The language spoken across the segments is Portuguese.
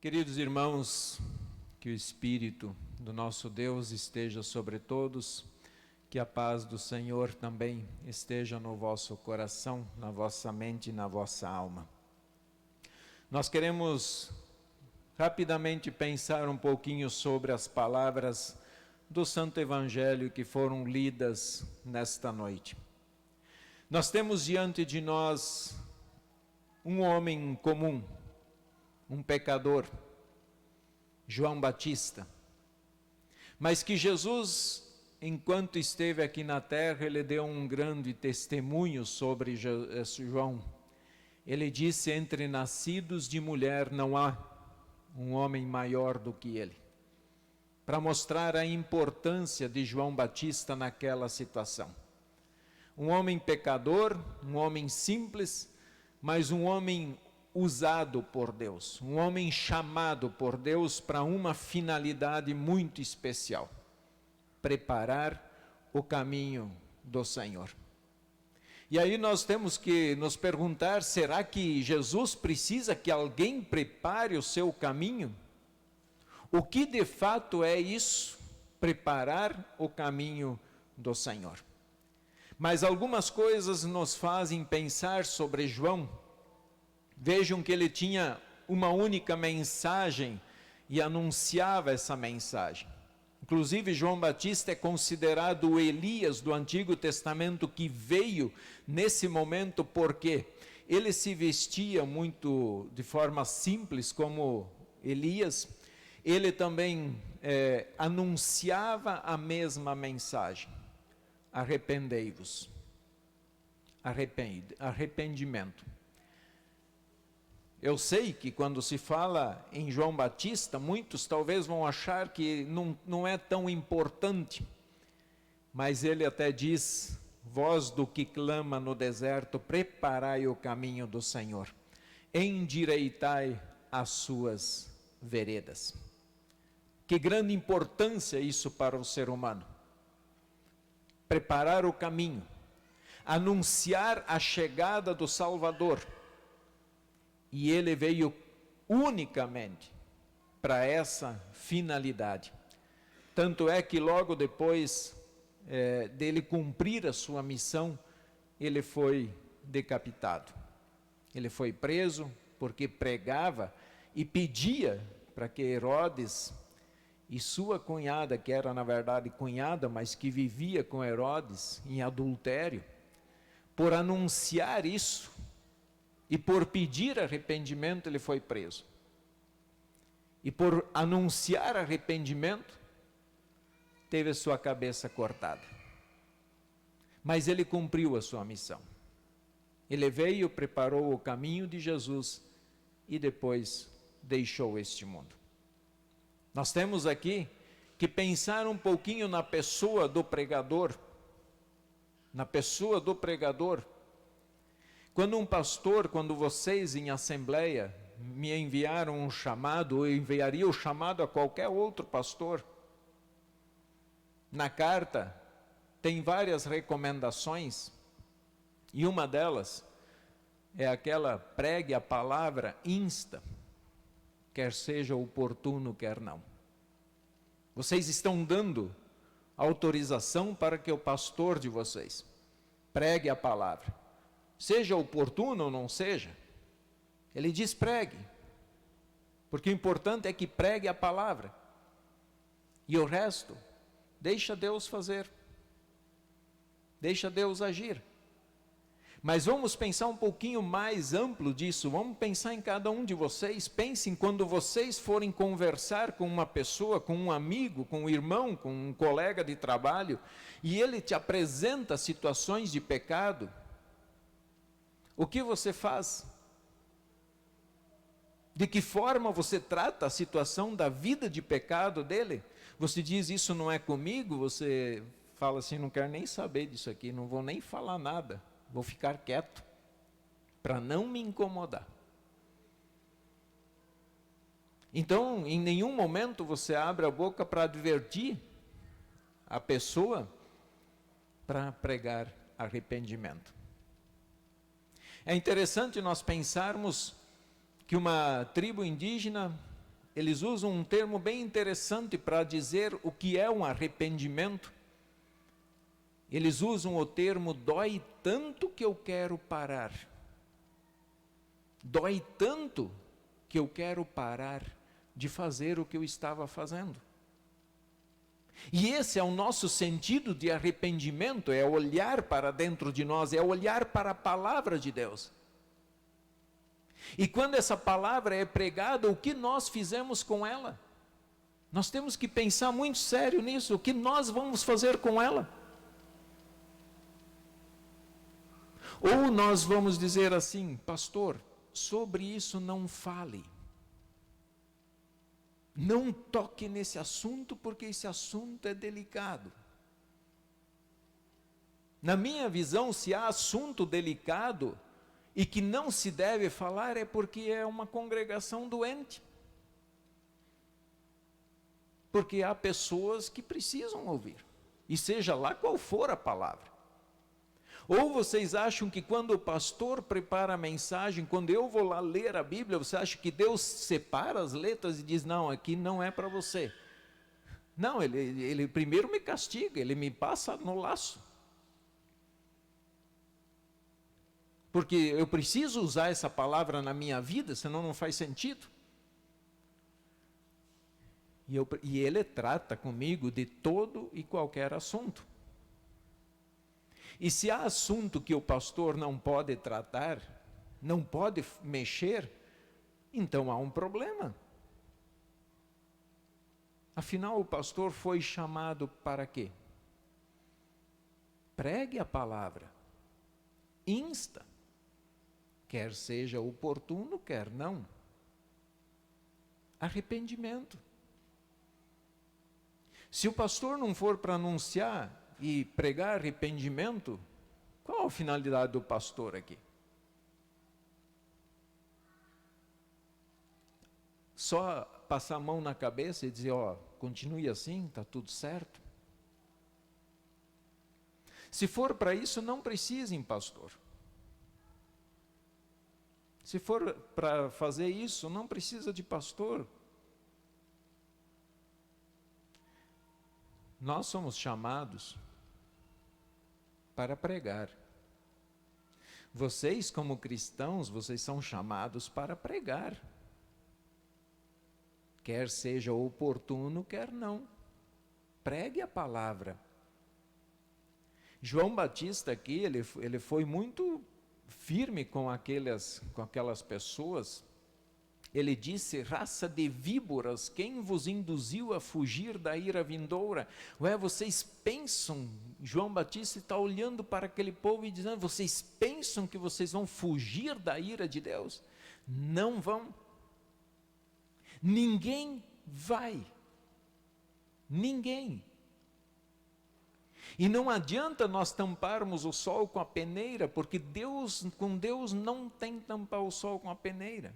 Queridos irmãos, que o Espírito do nosso Deus esteja sobre todos, que a paz do Senhor também esteja no vosso coração, na vossa mente e na vossa alma. Nós queremos rapidamente pensar um pouquinho sobre as palavras do Santo Evangelho que foram lidas nesta noite. Nós temos diante de nós um homem comum, um pecador, João Batista, mas que Jesus, enquanto esteve aqui na terra, ele deu um grande testemunho sobre João. Ele disse: entre nascidos de mulher não há um homem maior do que ele, para mostrar a importância de João Batista naquela situação. Um homem pecador, um homem simples, mas um homem usado por Deus, um homem chamado por Deus para uma finalidade muito especial: preparar o caminho do Senhor. E aí nós temos que nos perguntar, será que Jesus precisa que alguém prepare o seu caminho? O que de fato é isso? Preparar o caminho do Senhor. Mas algumas coisas nos fazem pensar sobre João. Vejam que ele tinha uma única mensagem e anunciava essa mensagem. Inclusive, João Batista é considerado o Elias do Antigo Testamento que veio nesse momento, porque ele se vestia muito de forma simples como Elias. Ele também anunciava a mesma mensagem: arrependei-vos, arrependimento. Eu sei que quando se fala em João Batista, muitos talvez vão achar que não é tão importante, mas ele até diz: voz do que clama no deserto, preparai o caminho do Senhor, endireitai as suas veredas. Que grande importância isso para o ser humano: preparar o caminho, anunciar a chegada do Salvador. E ele veio unicamente para essa finalidade. Tanto é que logo depois dele cumprir a sua missão, ele foi decapitado. Ele foi preso porque pregava e pedia para que Herodes e sua cunhada, que era na verdade cunhada, mas que vivia com Herodes em adultério, por anunciar isso, e por pedir arrependimento, ele foi preso. E por anunciar arrependimento, teve a sua cabeça cortada. Mas ele cumpriu a sua missão. Ele veio, preparou o caminho de Jesus e depois deixou este mundo. Nós temos aqui que pensar um pouquinho na pessoa do pregador. Na pessoa do pregador. Quando vocês em assembleia me enviaram um chamado, eu enviaria o chamado a qualquer outro pastor. Na carta tem várias recomendações, e uma delas é aquela: pregue a palavra, insta, quer seja oportuno, quer não. Vocês estão dando autorização para que o pastor de vocês pregue a palavra. Seja oportuno ou não seja, ele diz pregue, porque o importante é que pregue a palavra, e o resto, deixa Deus fazer, deixa Deus agir. Mas vamos pensar um pouquinho mais amplo disso, vamos pensar em cada um de vocês. Pensem quando vocês forem conversar com uma pessoa, com um amigo, com um irmão, com um colega de trabalho, e ele te apresenta situações de pecado. O que você faz? De que forma você trata a situação da vida de pecado dele? Você diz: isso não é comigo? Você fala assim: não quero nem saber disso aqui, não vou nem falar nada, vou ficar quieto, para não me incomodar. Então, em nenhum momento você abre a boca para advertir a pessoa, para pregar arrependimento. É interessante nós pensarmos que uma tribo indígena eles usam um termo bem interessante para dizer o que é um arrependimento. Eles usam o termo dói tanto que eu quero parar. Dói tanto que eu quero parar de fazer o que eu estava fazendo. E esse é o nosso sentido de arrependimento, é olhar para dentro de nós, é olhar para a palavra de Deus. E quando essa palavra é pregada, o que nós fizemos com ela? Nós temos que pensar muito sério nisso, o que nós vamos fazer com ela? Ou nós vamos dizer assim, pastor, sobre isso não fale. Não toque nesse assunto, porque esse assunto é delicado. Na minha visão, se há assunto delicado e que não se deve falar, é porque é uma congregação doente. Porque há pessoas que precisam ouvir, e seja lá qual for a palavra. Ou vocês acham que quando o pastor prepara a mensagem, quando eu vou lá ler a Bíblia, você acha que Deus separa as letras e diz, não, aqui não é para você. Não, ele primeiro me castiga, ele me passa no laço. Porque eu preciso usar essa palavra na minha vida, senão não faz sentido. E ele trata comigo de todo e qualquer assunto. E se há assunto que o pastor não pode tratar, não pode mexer, então há um problema. Afinal, o pastor foi chamado para quê? Pregue a palavra, insta, quer seja oportuno, quer não. Arrependimento. Se o pastor não for para anunciar e pregar arrependimento, qual a finalidade do pastor aqui? Só passar a mão na cabeça e dizer, ó, continue assim, está tudo certo? Se for para isso, não precisem, pastor. Se for para fazer isso, não precisa de pastor. Nós somos chamados para pregar. Vocês, como cristãos, vocês são chamados para pregar. Quer seja oportuno, quer não. Pregue a palavra. João Batista aqui, ele foi muito firme com aquelas pessoas. Ele disse, raça de víboras, quem vos induziu a fugir da ira vindoura? Vocês pensam, João Batista está olhando para aquele povo e dizendo, vocês pensam que vocês vão fugir da ira de Deus? Não vão. Ninguém vai. Ninguém. E não adianta nós tamparmos o sol com a peneira, porque com Deus não tem tampar o sol com a peneira.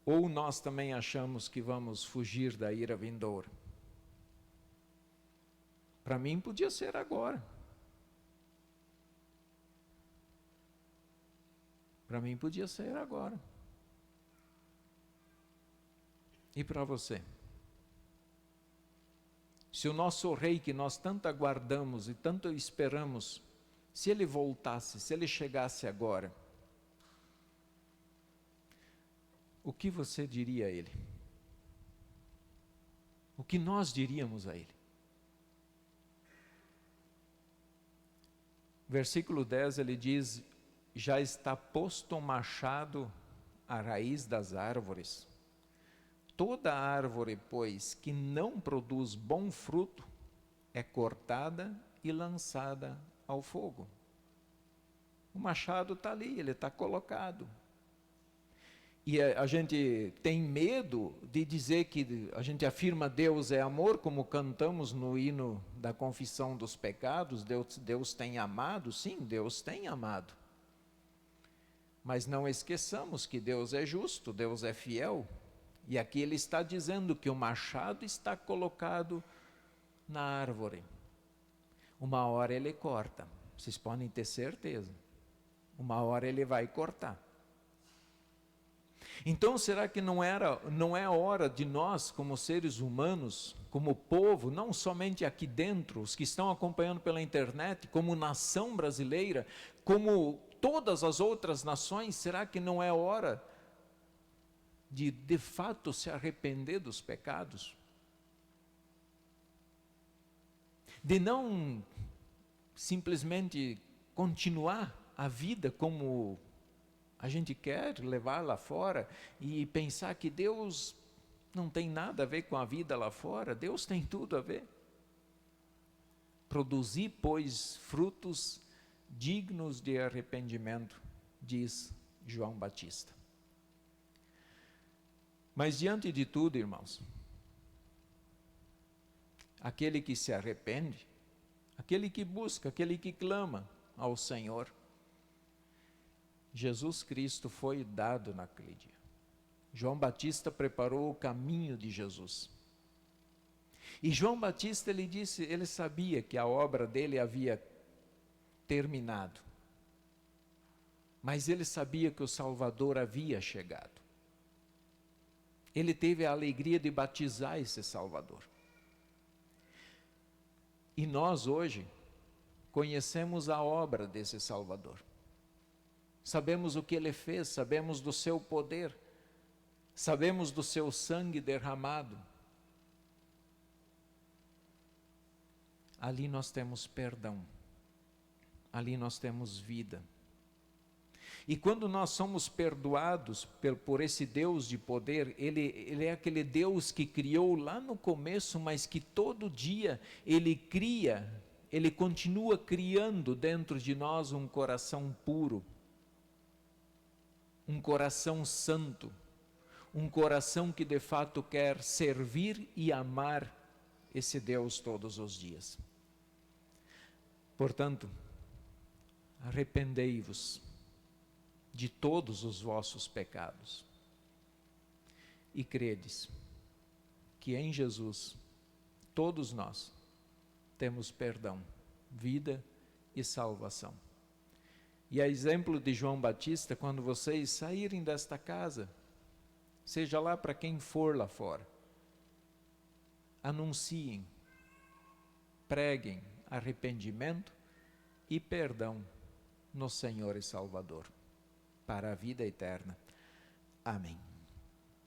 Ou nós também achamos que vamos fugir da ira vindoura? Para mim podia ser agora. Para mim podia ser agora. E para você? Se o nosso rei que nós tanto aguardamos e tanto esperamos, se ele voltasse, se ele chegasse agora, o que você diria a ele? O que nós diríamos a ele? Versículo 10 ele diz, já está posto o machado à raiz das árvores. Toda árvore, pois, que não produz bom fruto, é cortada e lançada ao fogo. O machado está ali, ele está colocado. E a gente tem medo de dizer que a gente afirma Deus é amor, como cantamos no hino da confissão dos pecados, Deus tem amado, sim, Deus tem amado. Mas não esqueçamos que Deus é justo, Deus é fiel. E aqui ele está dizendo que o machado está colocado na árvore. Uma hora ele corta, vocês podem ter certeza. Uma hora ele vai cortar. Então, será que não é hora de nós, como seres humanos, como povo, não somente aqui dentro, os que estão acompanhando pela internet, como nação brasileira, como todas as outras nações, será que não é hora de fato se arrepender dos pecados? De não simplesmente continuar a vida como a gente quer levar lá fora e pensar que Deus não tem nada a ver com a vida lá fora. Deus tem tudo a ver. Produzir, pois, frutos dignos de arrependimento, diz João Batista. Mas diante de tudo, irmãos, aquele que se arrepende, aquele que busca, aquele que clama ao Senhor, Jesus Cristo foi dado naquele dia. João Batista preparou o caminho de Jesus. E João Batista, ele sabia que a obra dele havia terminado. Mas ele sabia que o Salvador havia chegado. Ele teve a alegria de batizar esse Salvador. E nós hoje conhecemos a obra desse Salvador. Sabemos o que ele fez, sabemos do seu poder, sabemos do seu sangue derramado. Ali nós temos perdão, ali nós temos vida. E quando nós somos perdoados por esse Deus de poder, ele é aquele Deus que criou lá no começo, mas que todo dia Ele cria, Ele continua criando dentro de nós um coração puro, um coração santo, um coração que de fato quer servir e amar esse Deus todos os dias. Portanto, arrependei-vos de todos os vossos pecados e credes que em Jesus todos nós temos perdão, vida e salvação. E a exemplo de João Batista, quando vocês saírem desta casa, seja lá para quem for lá fora, anunciem, preguem arrependimento e perdão no Senhor e Salvador, para a vida eterna. Amém.